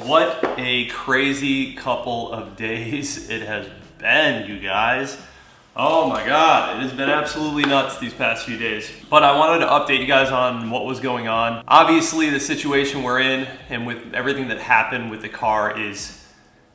What a crazy couple of days it has been, you guys. Oh my God, it has been absolutely nuts these past few days. But I wanted to update you guys on what was going on. Obviously, the situation we're in and with everything that happened with the car is,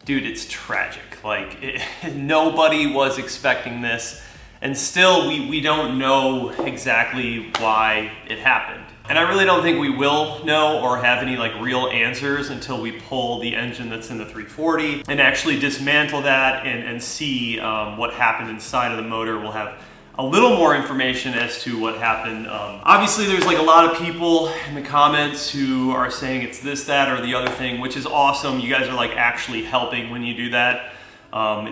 dude, it's tragic. Like, nobody was expecting this. And still, we don't know exactly why it happened. And I really don't think we will know or have any like real answers until we pull the engine that's in the 340 and actually dismantle that and see what happened inside of the motor. We'll have a little more information as to what happened. Obviously, there's like a lot of people in the comments who are saying it's this, that, or the other thing, which is awesome. You guys are like actually helping when you do that.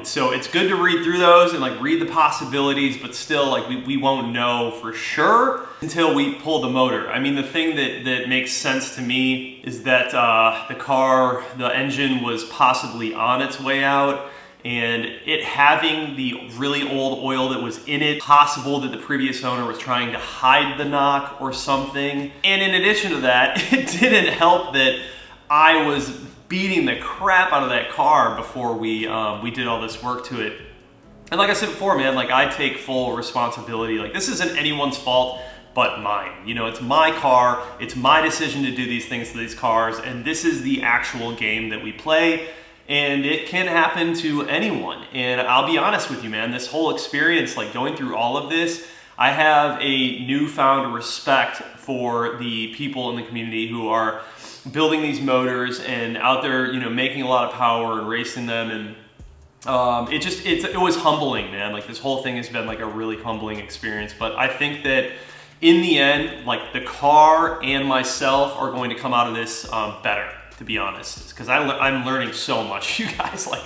So it's good to read through those and like read the possibilities, but still like we won't know for sure until we pull the motor. I mean, the thing that makes sense to me is that the engine was possibly on its way out, and it having the really old oil that was in it, possible that the previous owner was trying to hide the knock or something. And in addition to that, it didn't help that I was beating the crap out of that car before we did all this work to it. And like I said before, man, like I take full responsibility. Like, this isn't anyone's fault but mine. You know, it's my car, it's my decision to do these things to these cars, and this is the actual game that we play, and it can happen to anyone. And I'll be honest with you, man, this whole experience, like going through all of this, I have a newfound respect for the people in the community who are building these motors and out there, you know, making a lot of power and racing them. And it was humbling, man. Like, this whole thing has been like a really humbling experience. But I think that in the end, like, the car and myself are going to come out of this better, to be honest, because I'm learning so much, you guys, like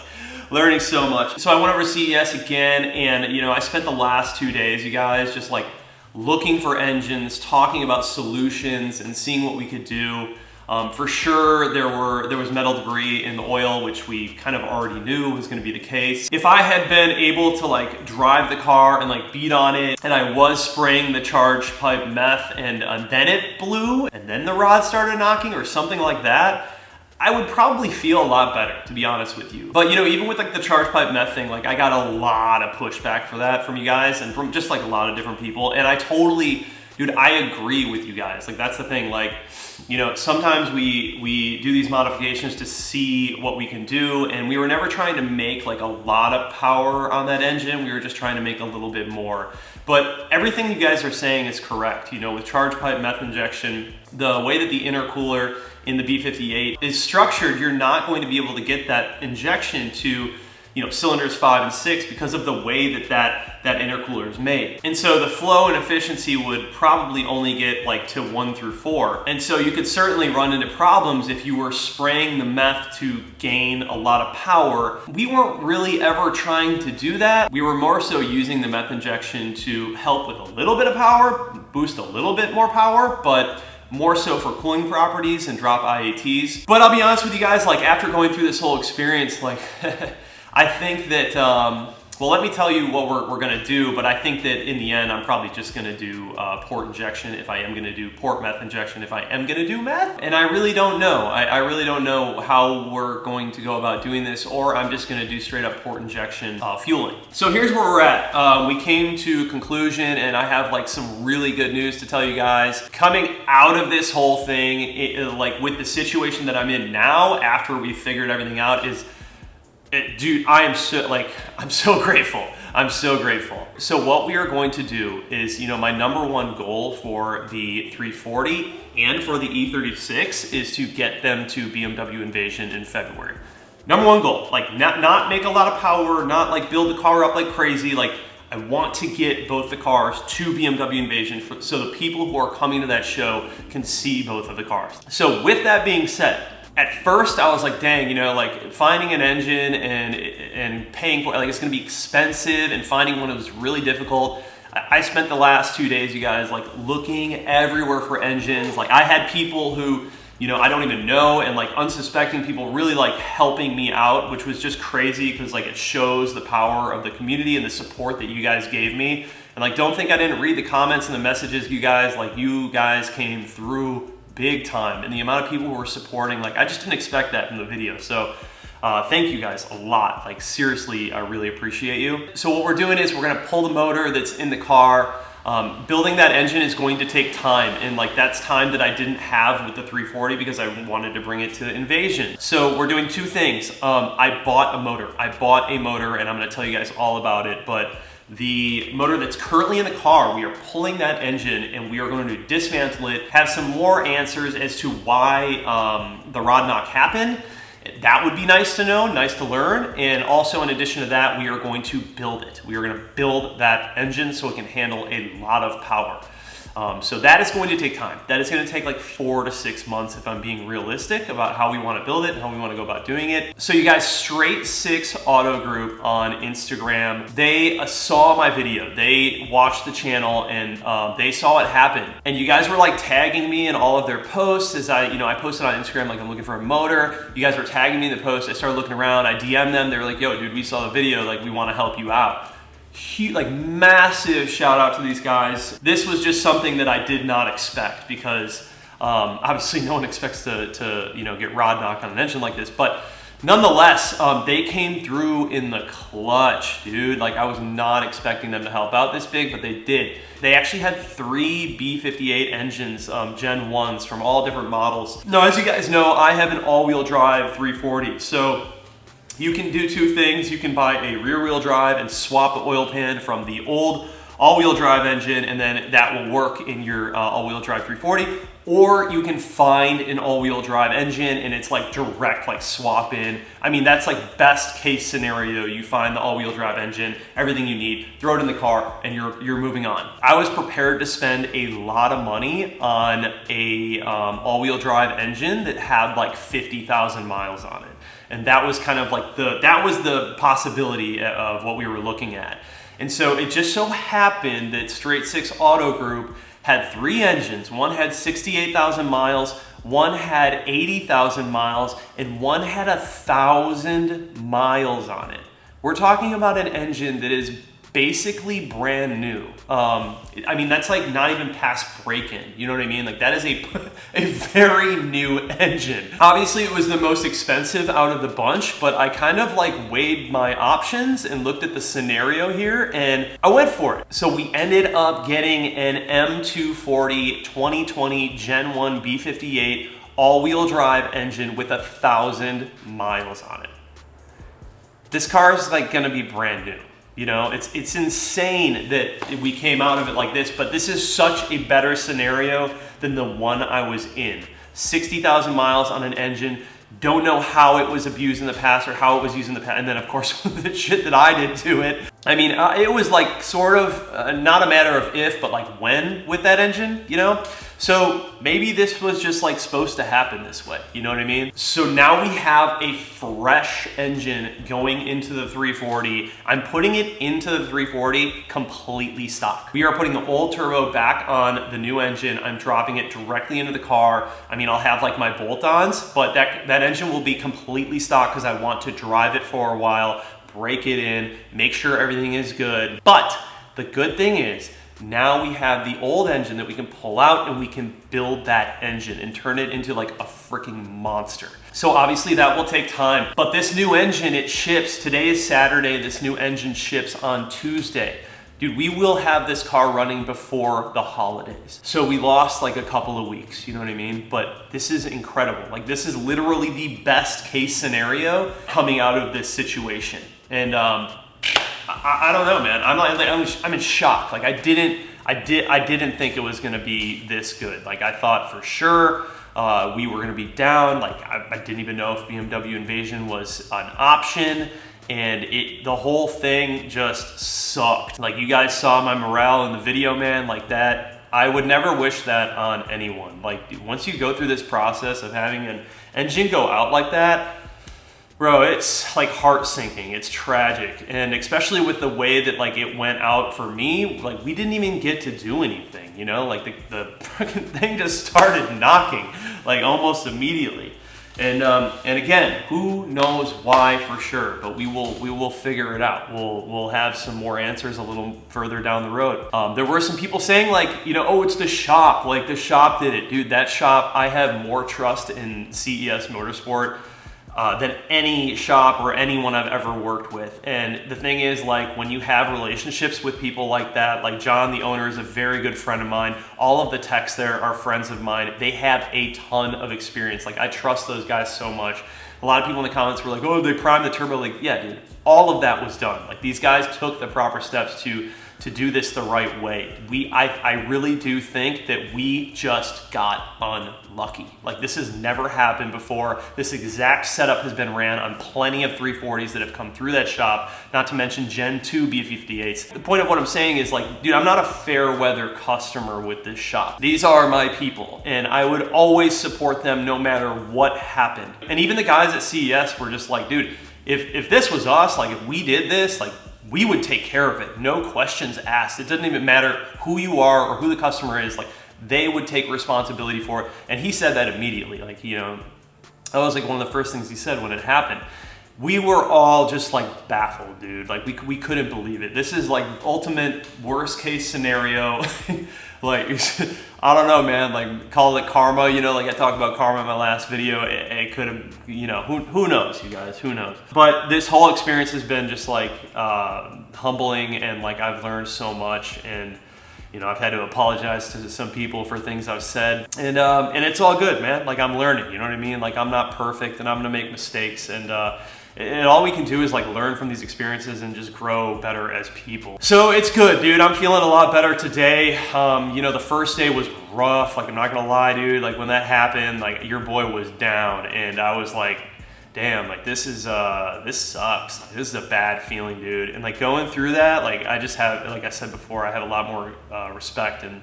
learning so much. So I went over to CES again, and you know, I spent the last 2 days, you guys, just like looking for engines, talking about solutions and seeing what we could do. For sure, there was metal debris in the oil, which we kind of already knew was going to be the case. If I had been able to like drive the car and like beat on it, and I was spraying the charge pipe meth, and then it blew, and then the rod started knocking or something like that, I would probably feel a lot better, to be honest with you. But you know, even with like the charge pipe meth thing, like I got a lot of pushback for that from you guys and from just like a lot of different people. And I totally, dude, I agree with you guys. Like, that's the thing. Like, you know, sometimes we do these modifications to see what we can do, and we were never trying to make like a lot of power on that engine. We were just trying to make a little bit more. But everything you guys are saying is correct. You know, with charge pipe meth injection, the way that the intercooler in the B58 is structured, you're not going to be able to get that injection to, you know, cylinders 5 and 6 because of the way that intercooler is made. And so the flow and efficiency would probably only get like to 1 through 4. And so you could certainly run into problems if you were spraying the meth to gain a lot of power. We weren't really ever trying to do that. We were more so using the meth injection to help with a little bit of power, boost a little bit more power, but more so for cooling properties and drop IATs. But I'll be honest with you guys, like after going through this whole experience, like I think that, well, let me tell you what we're gonna do, but I think that in the end, I'm probably just gonna do port injection if I am gonna do port meth injection if I am gonna do meth. And I really don't know. I really don't know how we're going to go about doing this, or I'm just gonna do straight up port injection fueling. So here's where we're at. We came to a conclusion, and I have like some really good news to tell you guys. Coming out of this whole thing, like with the situation that I'm in now, after we figured everything out, dude, I'm so grateful. I'm so grateful. So what we are going to do is, you know, my number one goal for the 340 and for the E36 is to get them to BMW Invasion in February. Number one goal, like not make a lot of power, not like build the car up like crazy. Like, I want to get both the cars to BMW Invasion so the people who are coming to that show can see both of the cars. So with that being said, at first I was like, dang, you know, like finding an engine and paying for it, like it's gonna be expensive, and finding one was really difficult. I spent the last 2 days, you guys, like looking everywhere for engines. Like, I had people who, you know, I don't even know, and like unsuspecting people really like helping me out, which was just crazy because like it shows the power of the community and the support that you guys gave me. And like, don't think I didn't read the comments and the messages, you guys. Like, you guys came through big time. And the amount of people who were supporting, like I just didn't expect that from the video. So thank you guys a lot. Like seriously, I really appreciate you. So what we're doing is we're gonna pull the motor that's in the car. Building that engine is going to take time, and like that's time that I didn't have with the 340 because I wanted to bring it to Invasion. So we're doing two things. I bought a motor, and I'm gonna tell you guys all about it, but the motor that's currently in the car, we are pulling that engine and we are going to dismantle it, have some more answers as to why the rod knock happened. That would be nice to know, nice to learn. And also in addition to that, we are going to build it. We are going to build that engine so it can handle a lot of power. So that is going to take time. That is going to take like 4 to 6 months if I'm being realistic about how we want to build it and how we want to go about doing it. So you guys, Straight Six Auto Group on Instagram, they saw my video. They watched the channel and they saw it happen. And you guys were like tagging me in all of their posts as I posted on Instagram like I'm looking for a motor. You guys were tagging me in the post. I started looking around. I DM'd them. They were like, yo, dude, we saw the video. Like we want to help you out. Huge, like massive shout out to these guys. This was just something that I did not expect because obviously no one expects to get rod knocked on an engine like this, but nonetheless, they came through in the clutch, dude. Like I was not expecting them to help out this big, but they did. They actually had 3 B58 engines, Gen 1s from all different models. Now, as you guys know, I have an all-wheel drive 340, so you can do two things. You can buy a rear wheel drive and swap the oil pan from the old all-wheel drive engine, and then that will work in your all-wheel drive 340. Or you can find an all-wheel drive engine and it's like direct, like swap in. I mean, that's like best case scenario. You find the all-wheel drive engine, everything you need, throw it in the car, and you're moving on. I was prepared to spend a lot of money on a all-wheel drive engine that had like 50,000 miles on it. And that was kind of like that was the possibility of what we were looking at. And so it just so happened that Straight Six Auto Group had 3 engines. One had 68,000 miles, one had 80,000 miles, and one had 1,000 miles on it. We're talking about an engine that is basically brand new. I mean, that's like not even past break-in, you know what I mean? Like that is a very new engine. Obviously it was the most expensive out of the bunch, but I kind of like weighed my options and looked at the scenario here and I went for it. So we ended up getting an M240 2020 Gen 1 B58 all-wheel drive engine with 1,000 miles on it. This car is like gonna be brand new. You know, it's insane that we came out of it like this, but this is such a better scenario than the one I was in. 60,000 miles on an engine. Don't know how it was abused in the past or how it was used in the past. And then of course, the shit that I did to it. I mean, it was like sort of not a matter of if, but like when with that engine, you know? So maybe this was just like supposed to happen this way, you know what I mean? So now we have a fresh engine going into the 340. I'm putting it into the 340 completely stock. We are putting the old turbo back on the new engine. I'm dropping it directly into the car. I mean, I'll have like my bolt-ons, but that engine will be completely stock because I want to drive it for a while, break it in, make sure everything is good. But the good thing is, now we have the old engine that we can pull out and we can build that engine and turn it into like a freaking monster. So obviously that will take time, but this new engine, it ships. Today is Saturday. This new engine ships on Tuesday. Dude, we will have this car running before the holidays. So we lost like a couple of weeks, you know what I mean? But this is incredible. Like this is literally the best case scenario coming out of this situation. And I don't know, man. I'm in shock. Like I didn't think it was gonna be this good. Like I thought for sure we were gonna be down. Like I didn't even know if BMW Invasion was an option, and the whole thing just sucked. Like you guys saw my morale in the video, man. Like that, I would never wish that on anyone. Like dude, once you go through this process of having an engine go out like that, bro, it's like heart sinking. It's tragic. And especially with the way that like it went out for me, like we didn't even get to do anything, you know? Like the freaking thing just started knocking like almost immediately. And again, who knows why for sure, but we will figure it out. We'll have some more answers a little further down the road. There were some people saying like, you know, oh, it's the shop, like the shop did it. Dude, that shop, I have more trust in CES Motorsport than any shop or anyone I've ever worked with. And the thing is, like, when you have relationships with people like that, like John, the owner, is a very good friend of mine. All of the techs there are friends of mine. They have a ton of experience. Like, I trust those guys so much. A lot of people in the comments were like, oh, they primed the turbo. Like, yeah, dude, all of that was done. Like, these guys took the proper steps to do this the right way. I really do think that we just got unlucky. Like, this has never happened before. This exact setup has been ran on plenty of 340s that have come through that shop, not to mention Gen 2 B58s. The point of what I'm saying is, like, dude, I'm not a fair weather customer with this shop. These are my people, and I would always support them no matter what happened. And even the guys at CES were just like, dude, if this was us, like if we did this, like, we would take care of it, no questions asked. It doesn't even matter who you are or who the customer is, like they would take responsibility for it. And he said that immediately, like, you know, that was like one of the first things he said when it happened. We were all just like baffled, dude. Like we couldn't believe it. This is like ultimate worst case scenario. Like, I don't know, man, like call it karma, you know, like I talked about karma in my last video. It could have, you know, who knows, you guys, who knows? But this whole experience has been just like humbling, and like I've learned so much, and you know, I've had to apologize to some people for things I've said, and it's all good, man. Like, I'm learning, you know what I mean? Like, I'm not perfect, and I'm gonna make mistakes, and all we can do is like learn from these experiences and just grow better as people. So it's good, dude. I'm feeling a lot better today. You know, the first day was rough. Like, I'm not gonna lie, dude. Like, when that happened, like your boy was down, and I was like, damn, like this sucks. This is a bad feeling, dude. And like going through that, like I just have, like I said before, I have a lot more respect and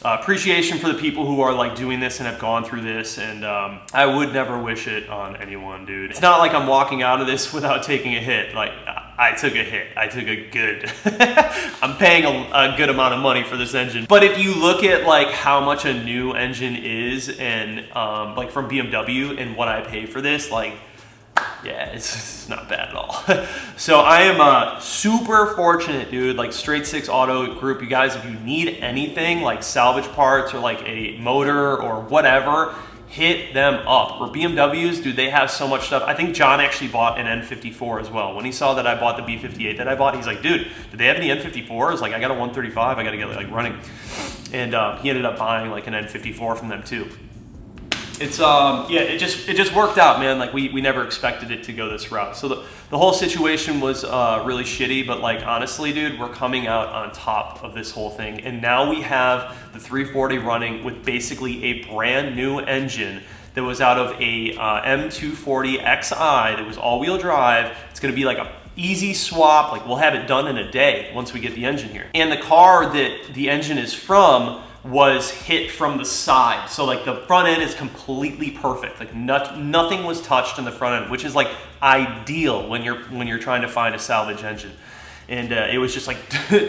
appreciation for the people who are like doing this and have gone through this, and I would never wish it on anyone, dude. It's not like I'm walking out of this without taking a hit. Like, I took a hit. I took a good, I'm paying a good amount of money for this engine. But if you look at like how much a new engine is, and like from BMW and what I pay for this, like, yeah, it's not bad at all. So I am super fortunate, dude. Like, Straight Six Auto Group, you guys, if you need anything like salvage parts or like a motor or whatever, hit them up. Or BMWs, dude, they have so much stuff. I think John actually bought an N54 as well. When he saw that I bought the B58 that I bought, he's like, dude, do they have any N54s? Like, I got a 135, I gotta get like running. And he ended up buying like an N54 from them too. It's yeah, it just worked out, man. Like, we never expected it to go this route. So the whole situation was really shitty, but like, honestly, dude, we're coming out on top of this whole thing. And now we have the 340 running with basically a brand new engine that was out of a M240 Xi that was all-wheel drive. It's gonna be like a easy swap. Like, we'll have it done in a day once we get the engine here. And the car that the engine is from was hit from the side. So like the front end is completely perfect. Like nothing was touched in the front end, which is like ideal when you're trying to find a salvage engine. And it was just like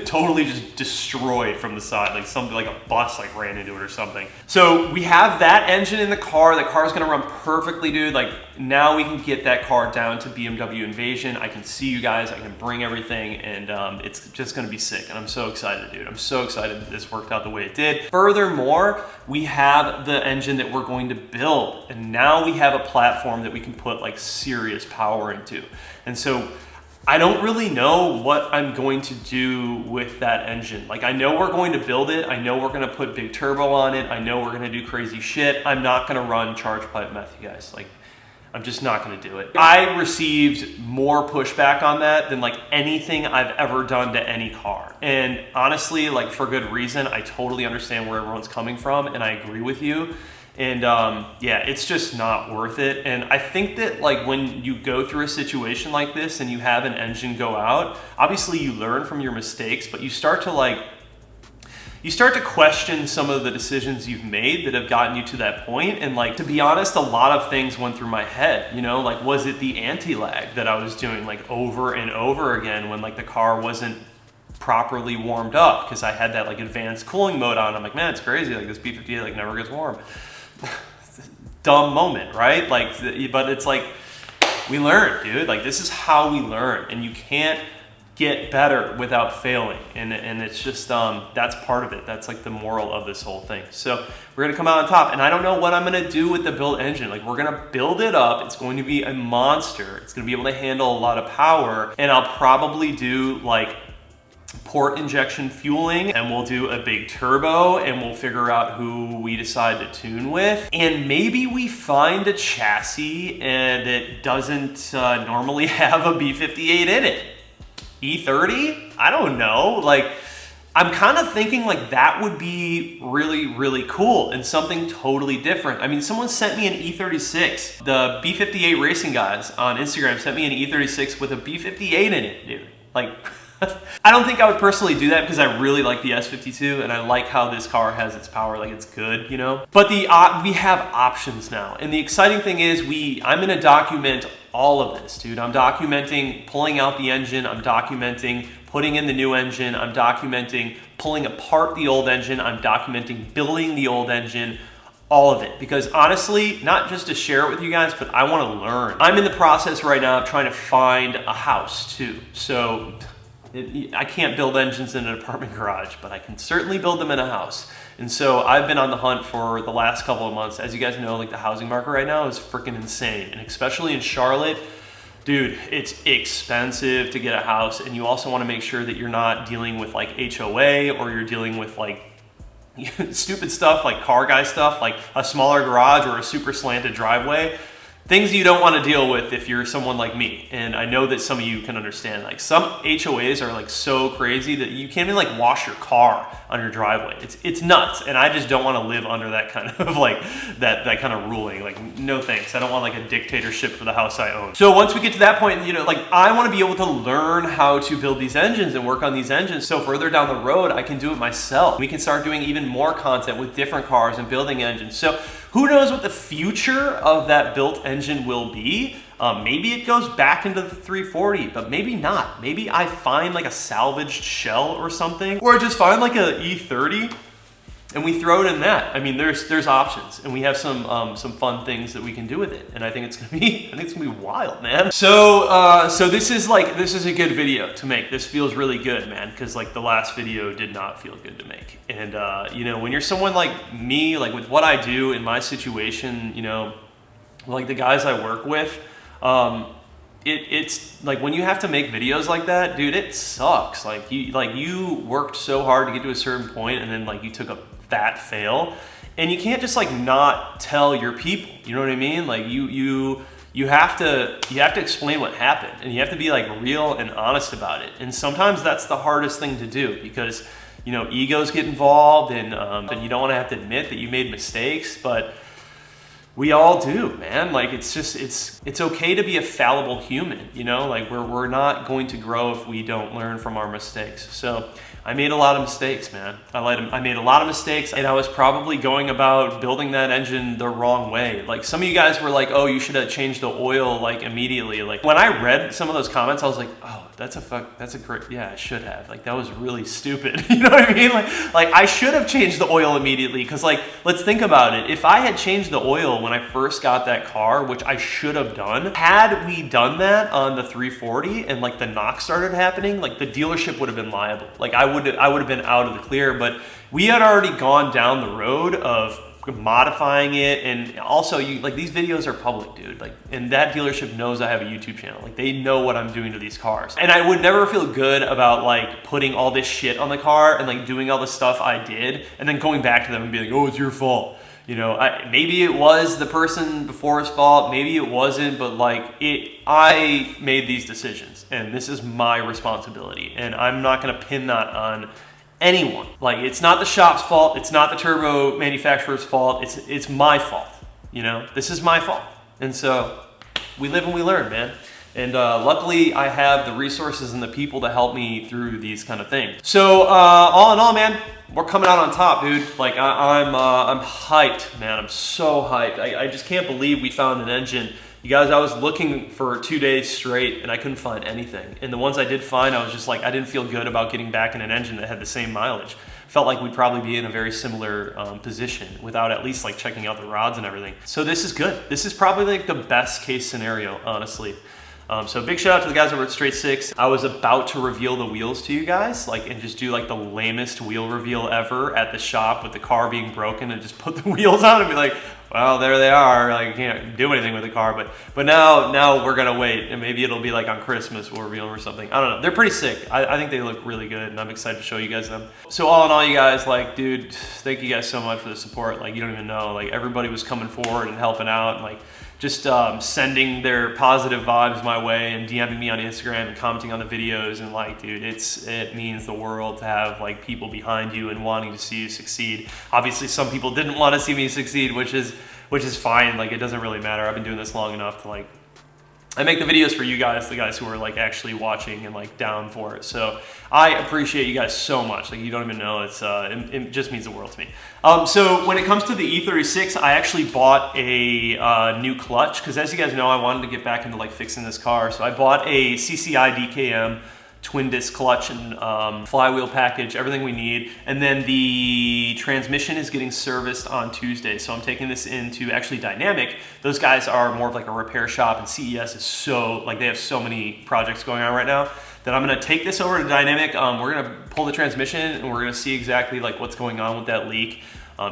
totally just destroyed from the side, like something like a bus like ran into it or something. So we have that engine in the car. The car's gonna run perfectly, dude. Like, now we can get that car down to BMW Invasion. I can see you guys, I can bring everything, and it's just gonna be sick. And I'm so excited, dude. I'm so excited that this worked out the way it did. Furthermore, we have the engine that we're going to build, and now we have a platform that we can put like serious power into. And so I don't really know what I'm going to do with that engine. Like, I know we're going to build it. I know we're going to put big turbo on it. I know we're going to do crazy shit. I'm not going to run charge pipe meth, you guys. Like, I'm just not going to do it. I received more pushback on that than like anything I've ever done to any car. And honestly, like, for good reason. I totally understand where everyone's coming from, and I agree with you. And yeah, it's just not worth it. And I think that like when you go through a situation like this and you have an engine go out, obviously you learn from your mistakes, but you start to question some of the decisions you've made that have gotten you to that point. And like, to be honest, a lot of things went through my head, you know, like, was it the anti-lag that I was doing like over and over again when like the car wasn't properly warmed up? Because I had that like advanced cooling mode on. I'm like, man, it's crazy. Like, this B58 like never gets warm. dumb moment, right? Like, but it's like, we learn, dude. Like, this is how we learn, and you can't get better without failing. And it's just, that's part of it. That's like the moral of this whole thing. So we're gonna come out on top, and I don't know what I'm gonna do with the built engine. Like, we're gonna build it up. It's going to be a monster. It's gonna be able to handle a lot of power, and I'll probably do like port injection fueling, and we'll do a big turbo, and we'll figure out who we decide to tune with. And maybe we find a chassis that doesn't normally have a B58 in it. E30? I don't know. Like, I'm kind of thinking like that would be really, really cool and something totally different. I mean, someone sent me an E36. The B58 racing guys on Instagram sent me an E36 with a B58 in it, dude. Like, I don't think I would personally do that because I really like the S52 and I like how this car has its power, like it's good, you know? But we have options now. And the exciting thing is I'm gonna document all of this, dude. I'm documenting pulling out the engine, I'm documenting putting in the new engine, I'm documenting pulling apart the old engine, I'm documenting building the old engine, all of it. Because honestly, not just to share it with you guys, but I wanna learn. I'm in the process right now of trying to find a house too. So, I can't build engines in an apartment garage, but I can certainly build them in a house. And so I've been on the hunt for the last couple of months. As you guys know, like the housing market right now is freaking insane. And especially in Charlotte, dude, it's expensive to get a house. And you also want to make sure that you're not dealing with like HOA or you're dealing with like stupid stuff like car guy stuff, like a smaller garage or a super slanted driveway. Things you don't want to deal with if you're someone like me. And I know that some of you can understand, like some HOAs are like so crazy that you can't even like wash your car on your driveway. It's nuts. And I just don't want to live under that kind of like, that kind of ruling. Like, no thanks. I don't want like a dictatorship for the house I own. So once we get to that point, you know, like I want to be able to learn how to build these engines and work on these engines. So further down the road, I can do it myself. We can start doing even more content with different cars and building engines. So who knows what the future of that built engine will be? Maybe it goes back into the 340, but maybe not. Maybe I find like a salvaged shell or something, or just find like a E30 and we throw it in that. I mean, there's options, and we have some fun things that we can do with it, and I think it's gonna be wild, man. So this is a good video to make. This feels really good, man, because like the last video did not feel good to make. And you know, when you're someone like me, like with what I do in my situation, you know, like the guys I work with, it's like when you have to make videos like that, dude, it sucks. Like you worked so hard to get to a certain point, and then like you took a fat fail, and you can't just like not tell your people, you know what I mean? Like you have to explain what happened, and you have to be like real and honest about it. And sometimes that's the hardest thing to do because, you know, egos get involved, and you don't want to have to admit that you made mistakes, but we all do, man. Like it's okay to be a fallible human, you know? Like we're not going to grow if we don't learn from our mistakes. So I made a lot of mistakes, man. I made a lot of mistakes, and I was probably going about building that engine the wrong way. Like some of you guys were like, oh, you should have changed the oil like immediately. Like when I read some of those comments, I was like, oh, that's a great, yeah, I should have. Like that was really stupid. You know what I mean? Like I should have changed the oil immediately, because like, let's think about it. If I had changed the oil when I first got that car, which I should have done, had we done that on the 340 and like the knock started happening, like the dealership would have been liable. Like I would have been out of the clear, but we had already gone down the road of modifying it. And also like these videos are public, dude, like, and that dealership knows I have a YouTube channel. Like they know what I'm doing to these cars, and I would never feel good about like putting all this shit on the car and like doing all the stuff I did and then going back to them and being like, oh, it's your fault. You know, maybe it was the person before's fault, maybe it wasn't, but like I made these decisions, and this is my responsibility, and I'm not gonna pin that on anyone. Like it's not the shop's fault, it's not the turbo manufacturer's fault, it's my fault. You know, this is my fault. And so we live and we learn, man. And luckily I have the resources and the people to help me through these kind of things. So all in all, man, we're coming out on top, dude. Like I'm hyped, man. I'm so hyped. I just can't believe we found an engine. You guys, I was looking for 2 days straight and I couldn't find anything. And the ones I did find, I was just like, I didn't feel good about getting back in an engine that had the same mileage. felt like we'd probably be in a very similar position without at least like checking out the rods and everything. So this is good. This is probably like the best case scenario, honestly. So big shout out to the guys over at Straight Six. I was about to reveal the wheels to you guys, like, and just do like the lamest wheel reveal ever at the shop with the car being broken, and just put the wheels on and be like, well, there they are. Like, you can't do anything with the car, but now we're gonna wait, and maybe it'll be like on Christmas we'll reveal them or something. I don't know. They're pretty sick. I think they look really good, and I'm excited to show you guys them. So all in all, you guys, like, dude, thank you guys so much for the support. Like, you don't even know. Like, everybody was coming forward and helping out, and like, just sending their positive vibes my way and DMing me on Instagram and commenting on the videos, and like, dude, it means the world to have like people behind you and wanting to see you succeed. Obviously, some people didn't want to see me succeed, which is fine. Like, it doesn't really matter. I've been doing this long enough to like, I make the videos for you guys, the guys who are like actually watching and like down for it. So I appreciate you guys so much. Like, you don't even know. It just means the world to me. So when it comes to the E36, I actually bought a new clutch, because as you guys know, I wanted to get back into like fixing this car. So I bought a CCI DKM twin disc clutch and flywheel package, everything we need. And then the transmission is getting serviced on Tuesday. So I'm taking this into actually Dynamic. Those guys are more of like a repair shop, and CES is so, like, they have so many projects going on right now that I'm gonna take this over to Dynamic. We're gonna pull the transmission, and we're gonna see exactly like what's going on with that leak.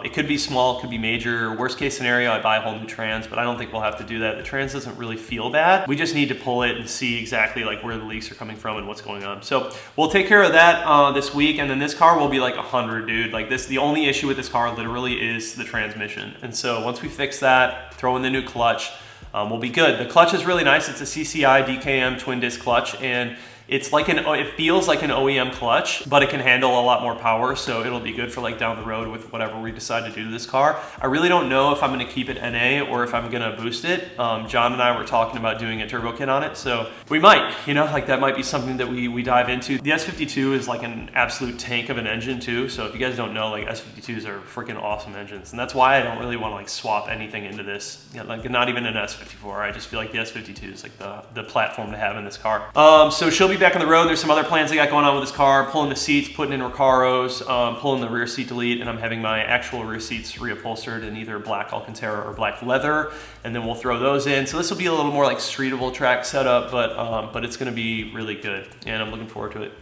It could be small, it could be major. Worst case scenario, I buy a whole new trans, but I don't think we'll have to do that. The trans doesn't really feel bad. We just need to pull it and see exactly like where the leaks are coming from and what's going on. So we'll take care of that this week, and then this car will be like 100, dude. Like, this, the only issue with this car literally is the transmission. And so once we fix that, throw in the new clutch, we'll be good. The clutch is really nice. It's a CCI DKM twin disc clutch, and it's like it feels like an OEM clutch, but it can handle a lot more power, so it'll be good for like down the road with whatever we decide to do to this car. I really don't know if I'm gonna keep it NA or if I'm gonna boost it. John and I were talking about doing a turbo kit on it, so we might, you know, like that might be something that we dive into. The S52 is like an absolute tank of an engine too, so if you guys don't know, like, S52s are freaking awesome engines, and that's why I don't really wanna like swap anything into this, you know, like not even an S54. I just feel like the S52 is like the platform to have in this car. So she'll be back on the road. There's some other plans I got going on with this car, pulling the seats, putting in Recaros, pulling the rear seat delete, and I'm having my actual rear seats reupholstered in either black Alcantara or black leather, and then we'll throw those in. So this will be a little more like streetable track setup, but it's gonna be really good, and I'm looking forward to it.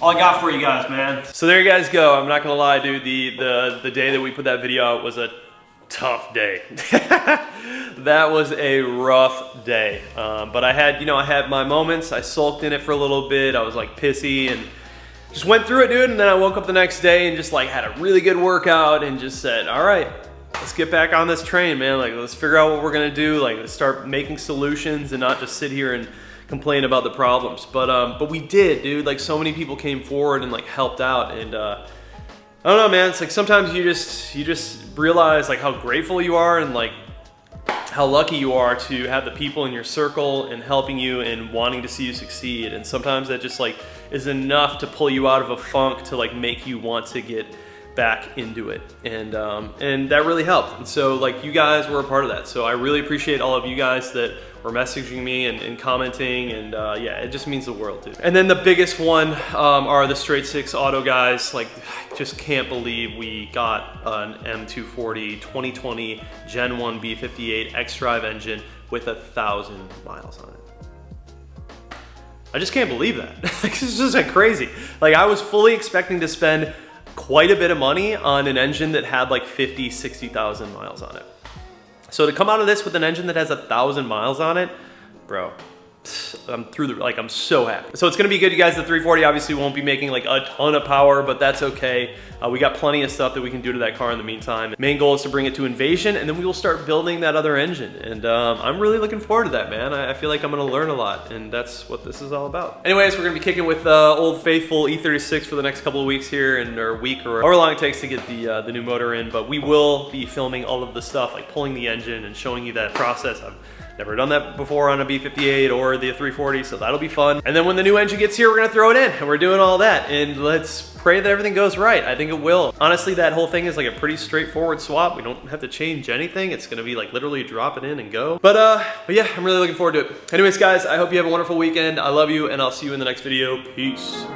All I got for you guys, man. So there you guys go. I'm not gonna lie, dude, the day that we put that video out was a tough day. That was a rough day, but I had my moments. I sulked in it for a little bit. I was like pissy and just went through it, dude. And then I woke up the next day and just like had a really good workout and just said, all right, let's get back on this train, man. Like, let's figure out what we're gonna do. Like, let's start making solutions and not just sit here and complain about the problems. But we did, dude. Like, so many people came forward and like helped out, and I don't know, man. It's like sometimes you just realize like how grateful you are and like how lucky you are to have the people in your circle and helping you and wanting to see you succeed. And sometimes that just like is enough to pull you out of a funk to like make you want to get back into it. And that really helped. And so like you guys were a part of that. So I really appreciate all of you guys that were messaging me and commenting, and yeah, it just means the world, dude. And then the biggest one are the Straight Six Auto guys. Like, just can't believe we got an M240 2020 Gen 1 B58 X-Drive engine with 1,000 miles on it. I just can't believe that. It's just like crazy. Like, I was fully expecting to spend quite a bit of money on an engine that had like 50, 60,000 miles on it. So to come out of this with an engine that has 1,000 miles on it, bro, I'm so happy. So it's gonna be good, you guys. The 340 obviously won't be making like a ton of power, but that's okay. We got plenty of stuff that we can do to that car in the meantime. Main goal is to bring it to Invasion, and then we will start building that other engine. And I'm really looking forward to that, man. I feel like I'm gonna learn a lot, and that's what this is all about. Anyways, we're gonna be kicking with Old Faithful E36 for the next couple of weeks here, or week, or however long it takes to get the new motor in. But we will be filming all of the stuff, like pulling the engine and showing you that process. I've never done that before on a B58 or the 340, so that'll be fun. And then when the new engine gets here, we're gonna throw it in, and we're doing all that. And let's pray that everything goes right. I think it will. Honestly, that whole thing is like a pretty straightforward swap. We don't have to change anything. It's gonna be like literally drop it in and go. But yeah, I'm really looking forward to it. Anyways, guys, I hope you have a wonderful weekend. I love you, and I'll see you in the next video. Peace.